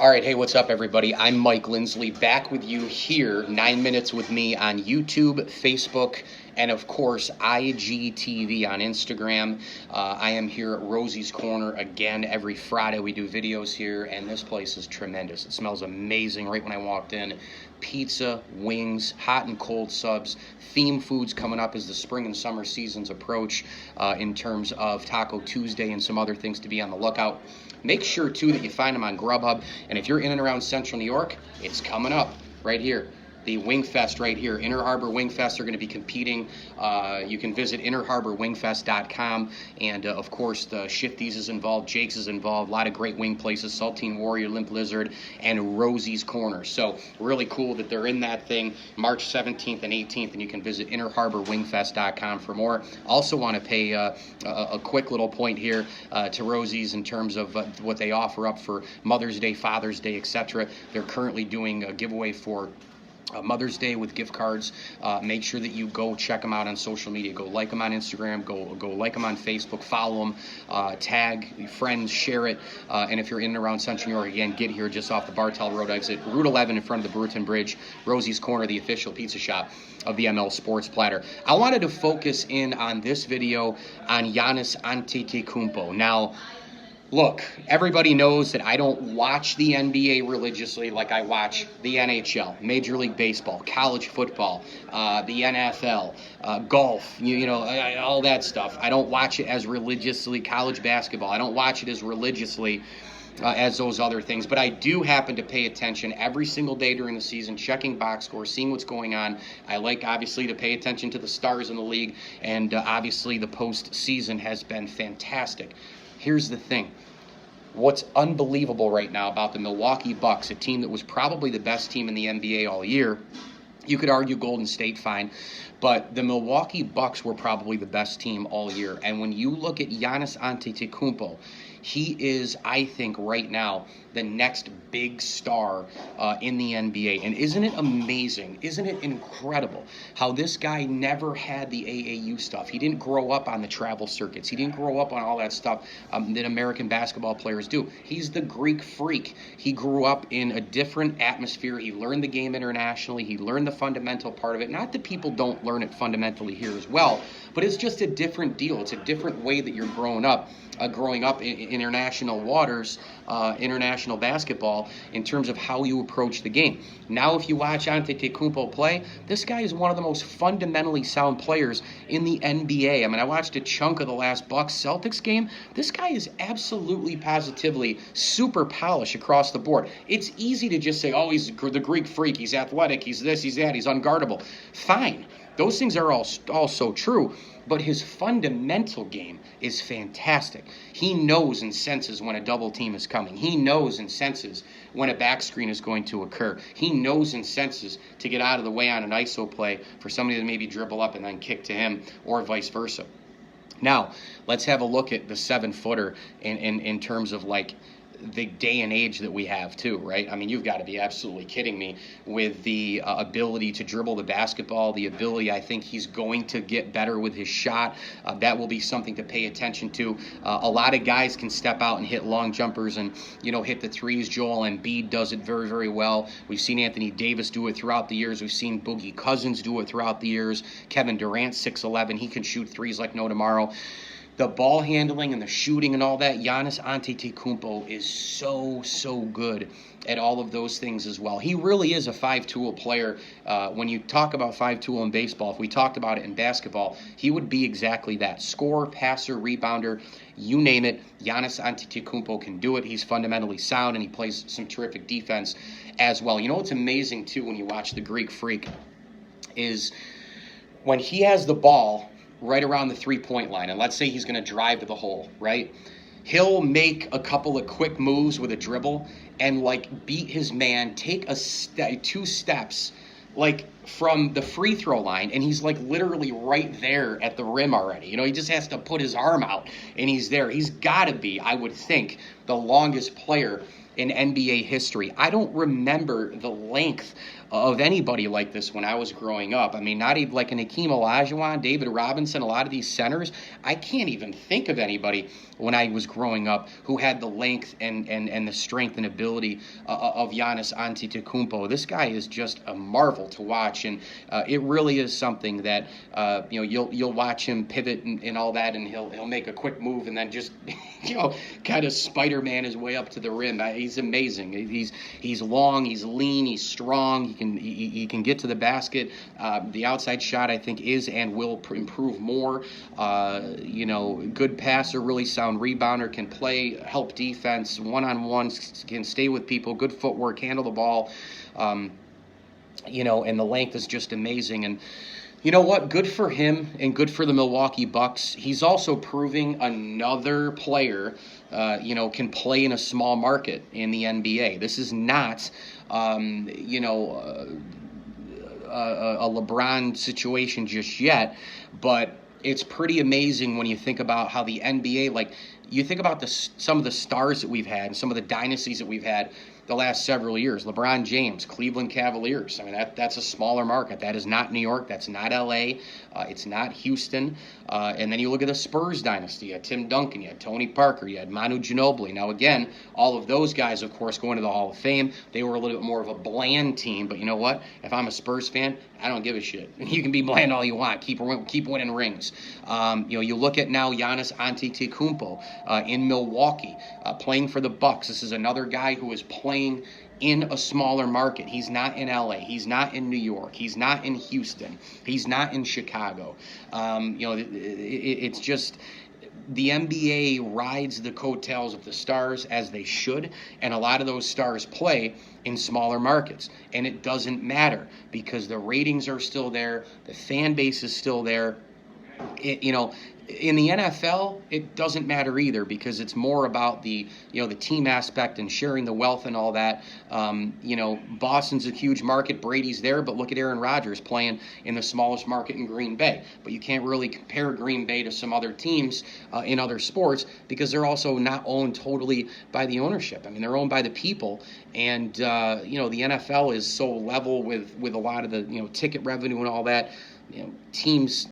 All right, hey, what's up, everybody? I'm Mike Lindsley, back with you here, 9 Minutes with me on YouTube, Facebook, and of course, IGTV on Instagram. I am here at Rosie's Corner again every Friday. We do videos here, and this place is tremendous. It smells amazing right when I walked in. Pizza, wings, hot and cold subs, theme foods coming up as the spring and summer seasons approach in terms of Taco Tuesday and some other things to be on the lookout. Make sure, too, that you find them on Grubhub. And if you're in and around Central New York, it's coming up right here. The Wing Fest right here. Inner Harbor Wing Fest are going to be competing. You can visit innerharborwingfest.com. And, of course, the Shifties is involved. Jake's is involved. A lot of great wing places. Saltine Warrior, Limp Lizard, and Rosie's Corner. So really cool that they're in that thing March 17th and 18th. And you can visit innerharborwingfest.com for more. Also want to pay a quick little point here to Rosie's in terms of what they offer up for Mother's Day, Father's Day, etc. They're currently doing a giveaway for Mother's Day with gift cards. Make sure that you go check them out on social media. Go like them on Instagram. Go like them on Facebook. Follow them. Tag your friends. Share it. And if you're in and around Central New York, again, get here just off the Bartell Road exit, Route 11 in front of the Brewerton Bridge. Rosie's Corner, the official pizza shop of the ML Sports Platter. I wanted to focus in on this video on Giannis Antetokounmpo. Now, look, everybody knows that I don't watch the NBA religiously like I watch the NHL, Major League Baseball, college football, the NFL, golf, all that stuff. I don't watch it as religiously, college basketball. I don't watch it as religiously as those other things. But I do happen to pay attention every single day during the season, checking box scores, seeing what's going on. I like, obviously, to pay attention to the stars in the league, and obviously the postseason has been fantastic. Here's the thing. What's unbelievable right now about the Milwaukee Bucks, a team that was probably the best team in the NBA all year. You could argue Golden State, fine, but the Milwaukee Bucks were probably the best team all year. And when you look at Giannis Antetokounmpo, he is, I think, right now, the next big star in the NBA. And isn't it amazing? Isn't it incredible how this guy never had the AAU stuff? He didn't grow up on the travel circuits. He didn't grow up on all that stuff that American basketball players do. He's the Greek freak. He grew up in a different atmosphere. He learned the game internationally. He learned the fundamental part of it. Not that people don't learn it fundamentally here as well, but it's just a different deal. It's a different way that you're growing up in international waters, international basketball, in terms of how you approach the game. Now, if you watch Antetokounmpo play, this guy is one of the most fundamentally sound players in the NBA. I mean, I watched a chunk of the last Bucks-Celtics game. This guy is absolutely, positively super polished across the board. It's easy to just say, oh, he's the Greek freak, he's athletic, he's this, he's that, he's unguardable. Fine. Those things are all so true, but his fundamental game is fantastic. He knows and senses when a double team is coming. He knows and senses when a back screen is going to occur. He knows and senses to get out of the way on an ISO play for somebody to maybe dribble up and then kick to him, or vice versa. Now, let's have a look at the 7-footer in terms of like the day and age that we have too, right? I mean, you've got to be absolutely kidding me with the ability to dribble the basketball, the ability, I think he's going to get better with his shot. That will be something to pay attention to. A lot of guys can step out and hit long jumpers and, hit the threes. Joel Embiid does it very, very well. We've seen Anthony Davis do it throughout the years. We've seen Boogie Cousins do it throughout the years. Kevin Durant, 6'11", he can shoot threes like no tomorrow. The ball handling and the shooting and all that, Giannis Antetokounmpo is so good at all of those things as well. He really is a five-tool player. When you talk about five-tool in baseball, if we talked about it in basketball, he would be exactly that. Scorer, passer, rebounder, you name it, Giannis Antetokounmpo can do it. He's fundamentally sound, and he plays some terrific defense as well. You know what's amazing, too, when you watch the Greek Freak is when he has the ball right around the three-point line, and let's say he's going to drive to the hole, right? He'll make a couple of quick moves with a dribble and, beat his man, take two steps, from the free throw line, and he's, literally right there at the rim already. He just has to put his arm out, and he's there. He's got to be, I would think, the longest player in NBA history. I don't remember the length of anybody like this when I was growing up. I mean, not even like an Hakeem Olajuwon, David Robinson, a lot of these centers. I can't even think of anybody when I was growing up who had the length and the strength and ability of Giannis Antetokounmpo. This guy is just a marvel to watch, and it really is something that you'll watch him pivot and all that, and he'll make a quick move and then just kind of Spider-Man his way up to the rim. He's amazing. He's long, he's lean, he's strong. He can get to the basket. The outside shot, I think, is and will improve more. Good passer, really sound rebounder, can play, help defense, one-on-one, can stay with people, good footwork, handle the ball. And the length is just amazing. And you know what? Good for him and good for the Milwaukee Bucks. He's also proving another player, can play in a small market in the NBA. This is not, a LeBron situation just yet, but it's pretty amazing when you think about how the NBA, like, you think about some of the stars that we've had and some of the dynasties that we've had the last several years. LeBron James, Cleveland Cavaliers. I mean, that's a smaller market. That is not New York. That's not L.A. It's not Houston. And then you look at the Spurs dynasty. You had Tim Duncan. You had Tony Parker. You had Manu Ginobili. Now, again, all of those guys, of course, going to the Hall of Fame. They were a little bit more of a bland team. But you know what? If I'm a Spurs fan, I don't give a shit. You can be bland all you want. Keep winning rings. You look at now Giannis Antetokounmpo in Milwaukee, playing for the Bucks. This is another guy who is playing in a smaller market. He's not in LA. He's not in New York. He's not in Houston. He's not in Chicago. It's just the NBA rides the coattails of the stars as they should, and a lot of those stars play in smaller markets. And it doesn't matter because the ratings are still there. The fan base is still there. In the NFL, it doesn't matter either because it's more about the team aspect and sharing the wealth and all that. Boston's a huge market. Brady's there, but look at Aaron Rodgers playing in the smallest market in Green Bay. But you can't really compare Green Bay to some other teams in other sports because they're also not owned totally by the ownership. I mean, they're owned by the people. And, the NFL is so level with a lot of the, ticket revenue and all that. Teams